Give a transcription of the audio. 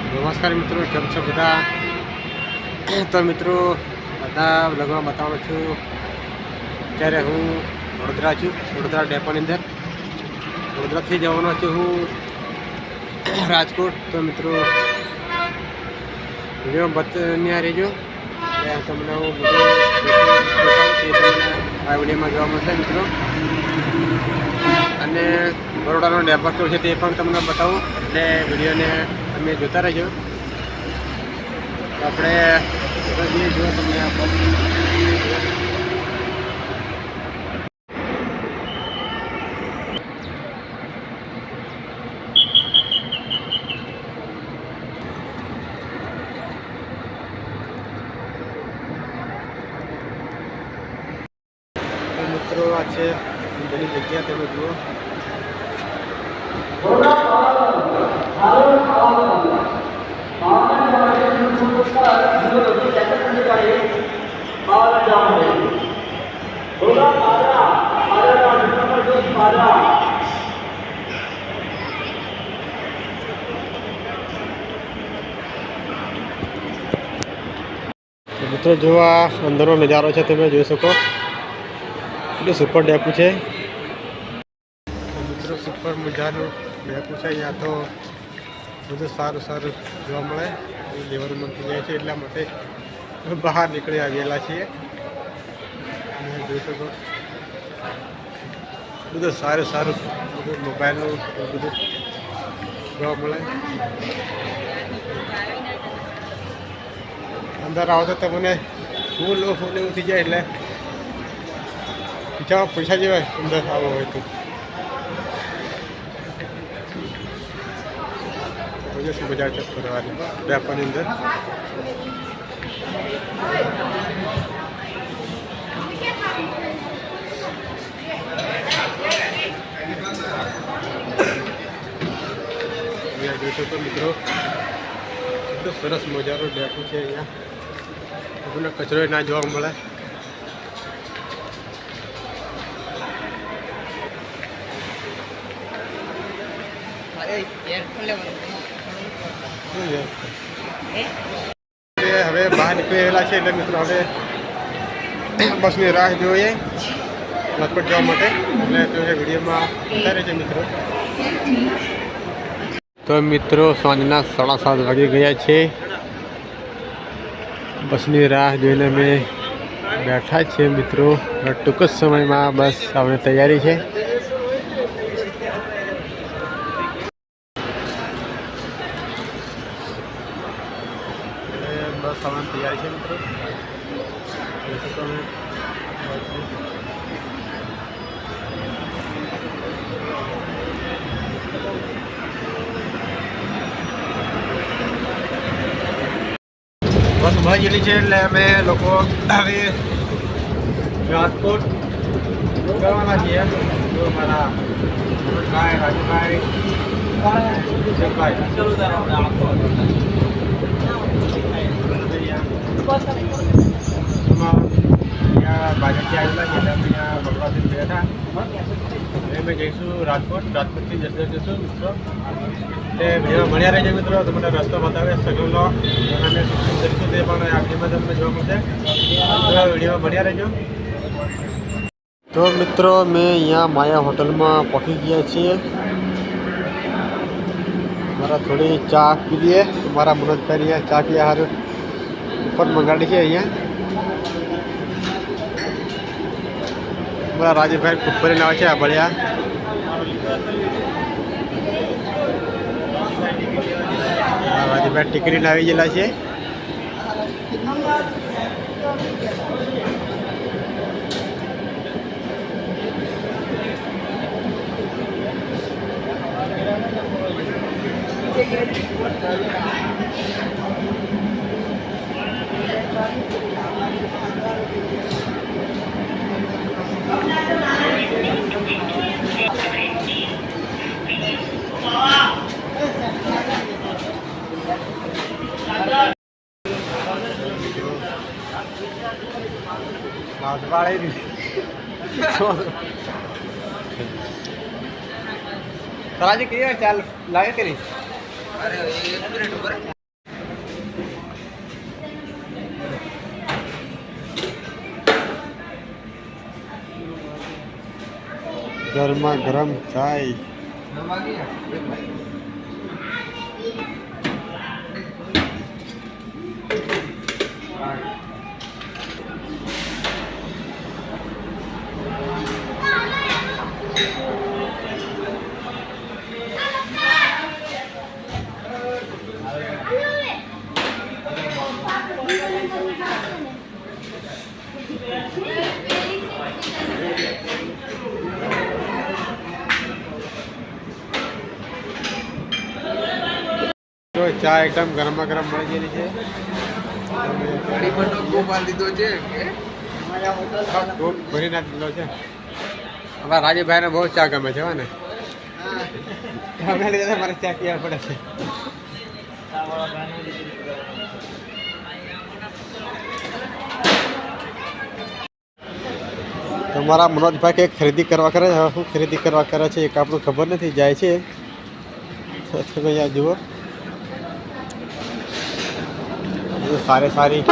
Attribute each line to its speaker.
Speaker 1: નમસ્કાર મિત્રો, કેમ છો બધા? તો મિત્રો બધા વ્લોગમાં બતાવું છું. અત્યારે હું વડોદરા છું, વડોદરા ડેપોની અંદર. વડોદરાથી જવાનો છું હું રાજકોટ. તો મિત્રો વિડીયો બન્યા રહેજો. તમને હું આ વિડીયોમાં જોવા મળશે મિત્રો. અને બરોડાનો ડેપો કેવો છે તે પણ તમને બતાવું, એટલે વિડીયોને તમે જોતા રહેજો. આપણે જો તમને મિત્રો આ છે બધી જગ્યા તમે જુઓ. મિત્રો જો આ અંદરનો નજારો છે તમે જોઈ શકો. એટલે સુપર ડેપો છે મિત્રો, સુપર મજાનું ડેપો છે. અહીંયા તો બધું સારું સારું જોવા મળે. લેવર મંત્રી જાય છે એટલા માટે બહાર નીકળી આવેલા છીએ. જોઈ શકો બધું સારું સારું બધું મોબાઈલનું બધું જોવા મળે. અંદર આવો તો તમને ફૂલ એવું થઈ જાય, એટલે બીજા પૈસા જેવાય અંદર આવો હોય તો. શું બજાર ચેક કરવાની ડેપોની અંદર. જોઈ શકો મિત્રો, એટલું સરસ મજાનો ડેપો છે. અહીંયા તમને કચરો ના જોવા મળે. હવે બહાર નીકળી રહેલા છે, એટલે મિત્રો હવે બસની રાહ જોઈએ રાજકોટ જવા માટે. એટલે તો એ વિડીયોમાં બતાવે છે મિત્રો. તો મિત્રો સાંજના 7:30 વાગી ગયા છે. બસની રાહ જોઈને અમે બેઠા છીએ મિત્રો. ટૂંક જ સમયમાં બસ આવવાની તૈયારી છે. બસ આવવાની તૈયારી છે મિત્રો. બસ ઉભા ગયેલી છે, એટલે અમે લોકો હવે રાજકોટ જવાના છીએ. જો મારા ભાઈ રાજુભાઈ ભાજપથી આવેલા છે, એટલે અમે અહીંયા ભગવાનથી બેઠા. અમે જઈશું રાજકોટ. રાજકોટથી જસદણ જઈશું મિત્રો. એટલે વિડીયો મળ્યા રહેજો મિત્રો. તમને રસ્તો બતાવે સગવડનો અમે કરીશું તે પણ આ વિડીયોમાં તમને જોવા મળશે. વિડીયો મળ્યા રહેજો. તો મિત્રો મેં અહીંયા માયા હોટલમાં પહોંચી ગયા છીએ. મારા થોડી ચા પી લઈએ. મારા મનોજભાઈ ચા પીવા સારું ઉપર મંગાડી છે. અહીંયા મારા રાજુભાઈ કુપરીને આવે છે. આ બળ્યા રાજુભાઈ ટીકરીને આવી ગયેલા છે. વાળી તરાજી કરી ચાલ લાગે કરી. અરે 1 મિનિટ ઉપર गर्मा गरम चाय तो चाय एकदम गरमा गरम मળી ગયેલી છે ભરી નાખી દીધો છે અમારા રાજુભાઈને બહુ ચા ગમે છે ને મારે ચા પીવા પડે છે તમારા મનોજભાઈ કંઈક ખરીદી કરવા કરે છે શું ખરીદી કરવા કરે છે એક આપણું ખબર નથી જાય છે અહીંયા જુઓ सारे सारी